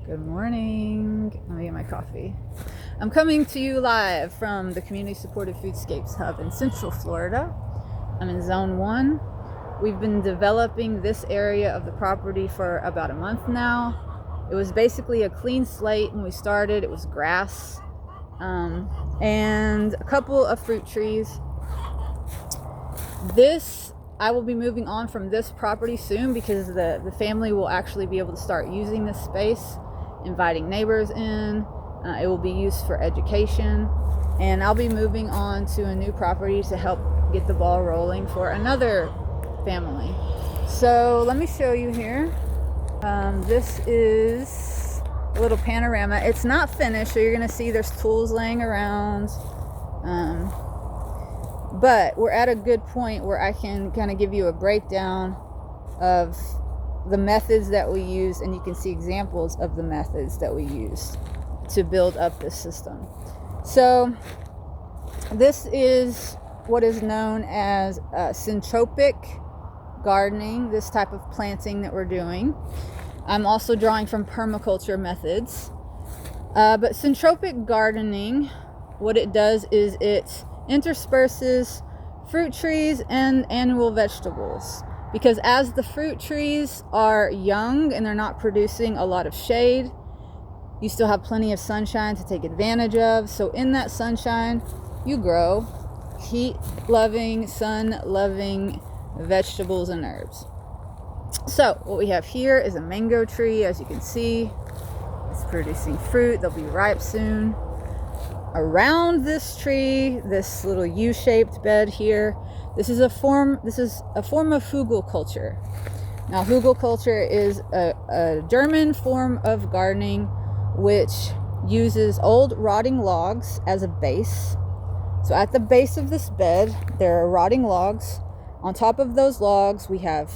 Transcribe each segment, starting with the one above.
Good morning. Let me get my coffee. I'm coming to you live from the community supported Foodscapes.Hub in Central Florida. I'm in Zone 1. We've been developing this area of the property for about a month now. It was basically a clean slate when we started. It was grass and a couple of fruit trees. I will be moving on from this property soon because the family will actually be able to start using this space, inviting neighbors in. It will be used for education, and I'll be moving on to a new property to help get the ball rolling for another family. So let me show you here. This is a little panorama. It's not finished, so you're going to see there's tools laying around. But we're at a good point where I can kind of give you a breakdown of the methods that we use, and you can see examples of the methods that we use to build up this system. So this is what is known as SYNTROPIC gardening, this type of planting that we're doing. I'm also drawing from permaculture methods. But SYNTROPIC gardening, what it does is it intersperses fruit trees and annual vegetables, because as the fruit trees are young and they're not producing a lot of shade, you still have plenty of sunshine to take advantage of. So in that sunshine, you grow heat-loving, sun-loving vegetables and herbs. So what we have here is a mango tree. As you can see, it's producing fruit. They'll be ripe soon. Around this tree, this little U-shaped bed here, this is a form of Hugelkultur. Now, Hugelkultur is a German form of gardening which uses old rotting logs as a base. So at the base of this bed, there are rotting logs. On top of those logs, we have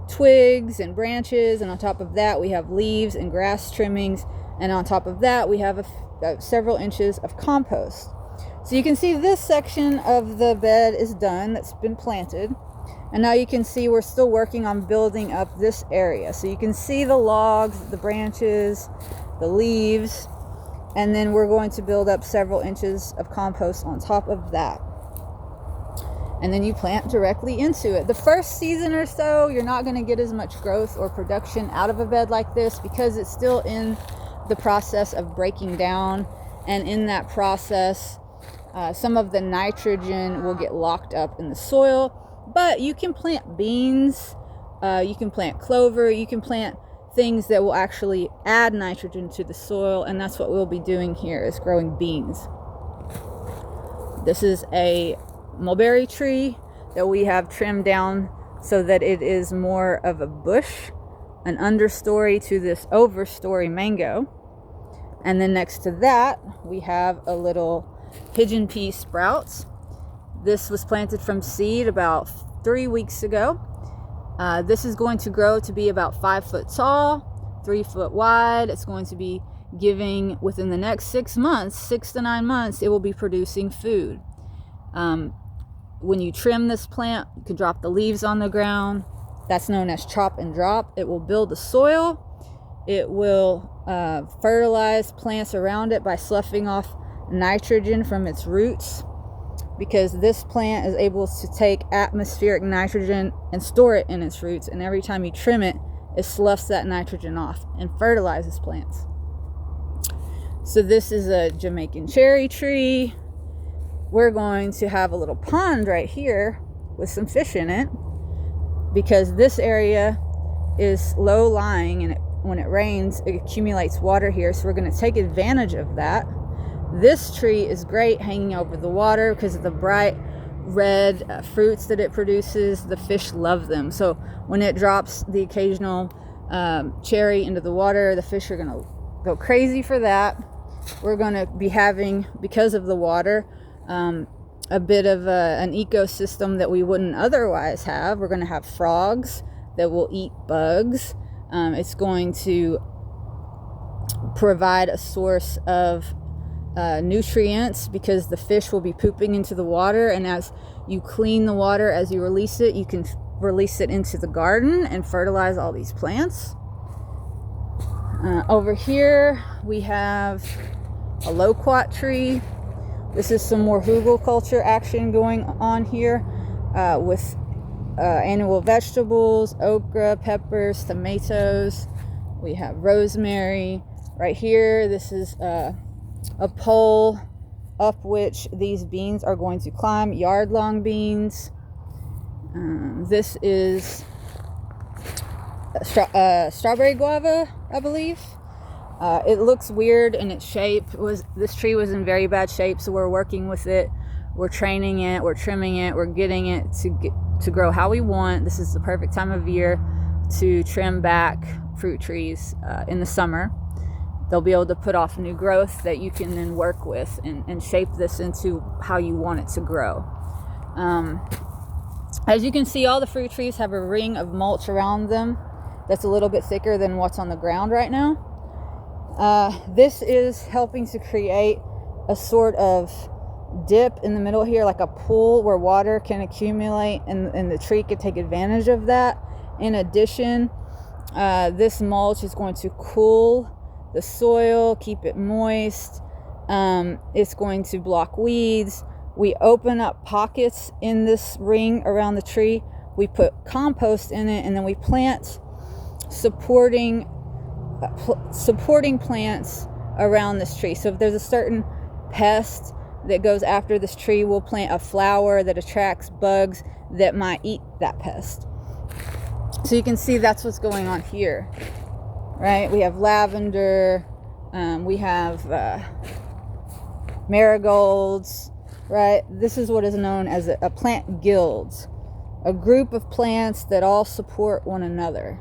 twigs and branches, and on top of that, we have leaves and grass trimmings, and on top of that, we have several inches of compost. So you can see this section of the bed is done, that's been planted, and now you can see we're still working on building up this area. So you can see the logs, the branches, the leaves, and then we're going to build up several inches of compost on top of that. And then you plant directly into it. The first season or so, you're not going to get as much growth or production out of a bed like this because it's still in the process of breaking down, and in that process some of the nitrogen will get locked up in the soil. But you can plant beans, you can plant clover, you can plant things that will actually add nitrogen to the soil, and that's what we'll be doing here, is growing beans. This is a mulberry tree that we have trimmed down so that it is more of a bush, an understory to this overstory mango. And then next to that, we have a little pigeon pea sprouts. This was planted from seed about 3 weeks ago. This is going to grow to be about 5 foot tall, 3 foot wide. It's going to be giving, within the next 6 months, 6 to 9 months, it will be producing food. When you trim this plant, you can drop the leaves on the ground. That's known as chop and drop. It will build the soil. It will fertilize plants around it by sloughing off nitrogen from its roots, because this plant is able to take atmospheric nitrogen and store it in its roots, and every time you trim it, it sloughs that nitrogen off and fertilizes plants. So this is a Jamaican cherry tree. We're going to have a little pond right here with some fish in it, because this area is low-lying, and when it rains, it accumulates water here, so we're going to take advantage of that. This tree is great hanging over the water because of the bright red fruits that it produces. The fish love them, so when it drops the occasional cherry into the water, the fish are going to go crazy for that. We're going to be having, because of the water, a bit of an ecosystem that we wouldn't otherwise have. We're going to have frogs that will eat bugs. It's going to provide a source of nutrients, because the fish will be pooping into the water, and as you clean the water, as you release it, you can release it into the garden and fertilize all these plants. Over here we have a loquat tree. This is some more hugelkultur action going on here with annual vegetables, okra, peppers, tomatoes. We have rosemary. Right here, this is a pole up which these beans are going to climb, yard-long beans. This is strawberry guava, I believe. It looks weird in its shape. This tree was in very bad shape, so we're working with it. We're training it, we're trimming it, we're getting it to grow how we want. This is the perfect time of year to trim back fruit trees in the summer. They'll be able to put off new growth that you can then work with and shape this into how you want it to grow. As you can see, all the fruit trees have a ring of mulch around them that's a little bit thicker than what's on the ground right now. This is helping to create a sort of dip in the middle here, like a pool where water can accumulate and the tree can take advantage of that. In addition, this mulch is going to cool the soil, keep it moist. It's going to block weeds. We open up pockets in this ring around the tree. We put compost in it, and then we plant supporting plants around this tree. So if there's a certain pest that goes after this tree, we'll plant a flower that attracts bugs that might eat that pest. So you can see that's what's going on here, right? We have lavender, we have marigolds, right? This is what is known as a plant guild, a group of plants that all support one another.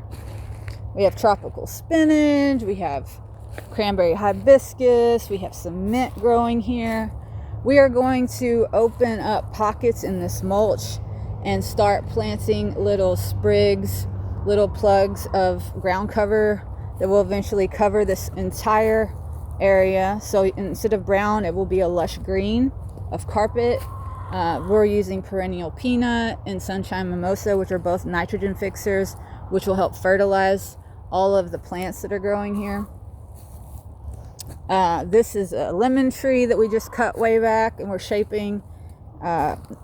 We have tropical spinach, we have cranberry hibiscus, we have some mint growing here. We are going to open up pockets in this mulch and start planting little sprigs, little plugs of ground cover that will eventually cover this entire area. So instead of brown, it will be a lush green of carpet. We're using perennial peanut and sunshine mimosa, which are both nitrogen fixers, which will help fertilize all of the plants that are growing here. This is a lemon tree that we just cut way back and we're shaping.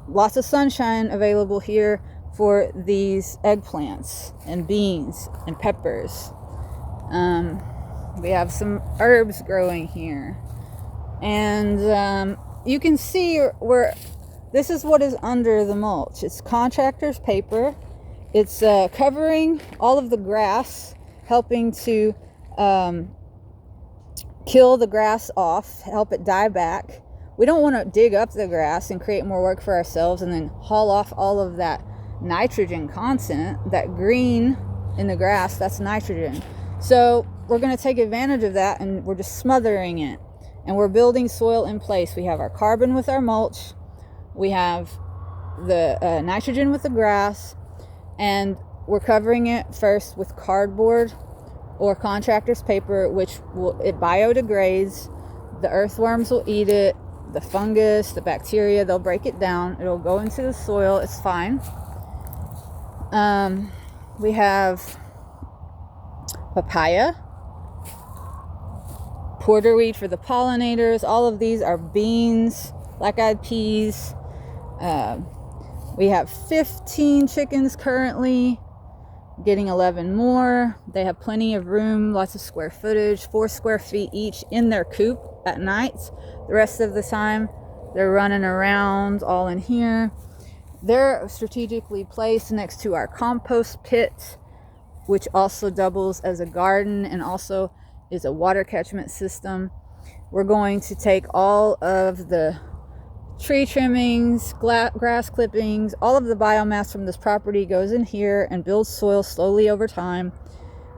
Lots of sunshine available here for these eggplants and beans and peppers. We have some herbs growing here. And you can see where this is what is under the mulch. It's contractor's paper. It's covering all of the grass, helping to kill the grass off, help it die back. We don't want to dig up the grass and create more work for ourselves and then haul off all of that nitrogen content. That green in the grass, that's nitrogen. So we're going to take advantage of that, and we're just smothering it. And we're building soil in place. We have our carbon with our mulch. We have the nitrogen with the grass. And we're covering it first with cardboard or contractor's paper, which it biodegrades. The earthworms will eat it. The fungus, the bacteria, they'll break it down. It'll go into the soil. It's fine. We have papaya, porterweed for the pollinators. All of these are beans, black-eyed peas. We have 15 chickens currently, getting 11 more. They have plenty of room, lots of square footage, 4 square feet each in their coop at night. The rest of the time, they're running around all in here. They're strategically placed next to our compost pit, which also doubles as a garden and also is a water catchment system. We're going to take all of the tree trimmings, grass clippings, all of the biomass from this property goes in here and builds soil slowly over time.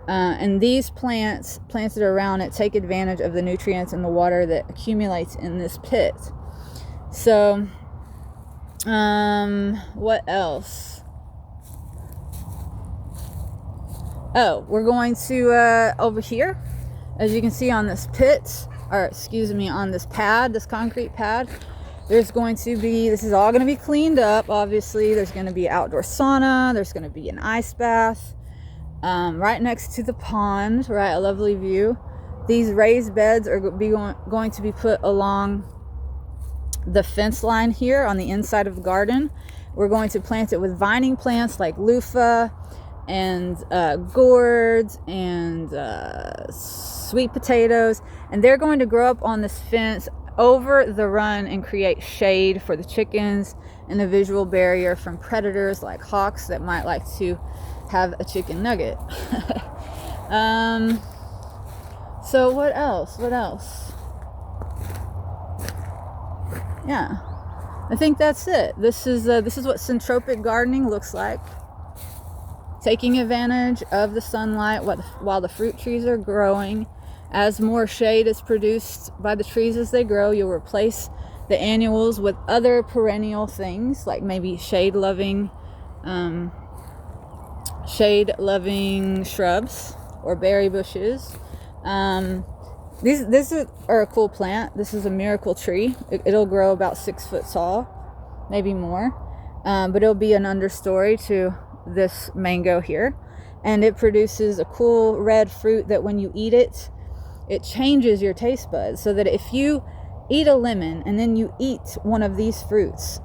And these plants planted around it take advantage of the nutrients and the water that accumulates in this pit. So, what else? Oh, we're going to, over here, as you can see on this pit, or excuse me, on this pad, this concrete pad, there's going to be, this is all going to be cleaned up, obviously. There's going to be outdoor sauna. There's going to be an ice bath. right next to the pond, right, a lovely view. These raised beds are going to be put along the fence line here on the inside of the garden. We're going to plant it with vining plants like loofah and gourds and sweet potatoes, and they're going to grow up on this fence over the run and create shade for the chickens and a visual barrier from predators like hawks that might like to have a chicken nugget. So what else? Yeah, I think that's it. This is what syntropic gardening looks like. Taking advantage of the sunlight while the fruit trees are growing. As more shade is produced by the trees as they grow, you'll replace the annuals with other perennial things, like maybe shade-loving shrubs or berry bushes. These are a cool plant. This is a miracle tree. It'll grow about 6 foot tall, maybe more, but it'll be an understory to this mango here, and it produces a cool red fruit that when you eat it, it changes your taste buds, so that if you eat a lemon and then you eat one of these fruits,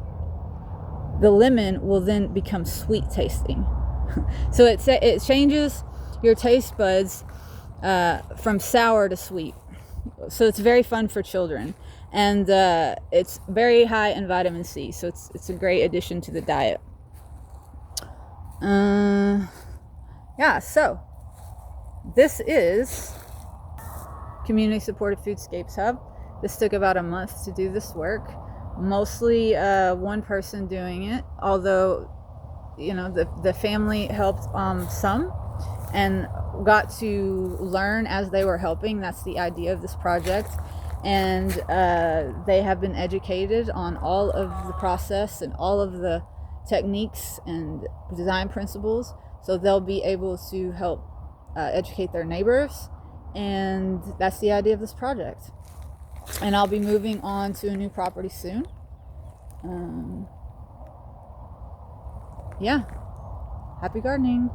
the lemon will then become sweet tasting. So it changes your taste buds from sour to sweet. So it's very fun for children, and it's very high in vitamin C, so it's a great addition to the diet. Yeah, so this is community supported Foodscapes.Hub. This took about a month to do this work, mostly one person doing it, although the family helped some and got to learn as they were helping. That's the idea of this project, and they have been educated on all of the process and all of the techniques and design principles, so they'll be able to help educate their neighbors, and that's the idea of this project. And I'll be moving on to a new property soon. Yeah, happy gardening.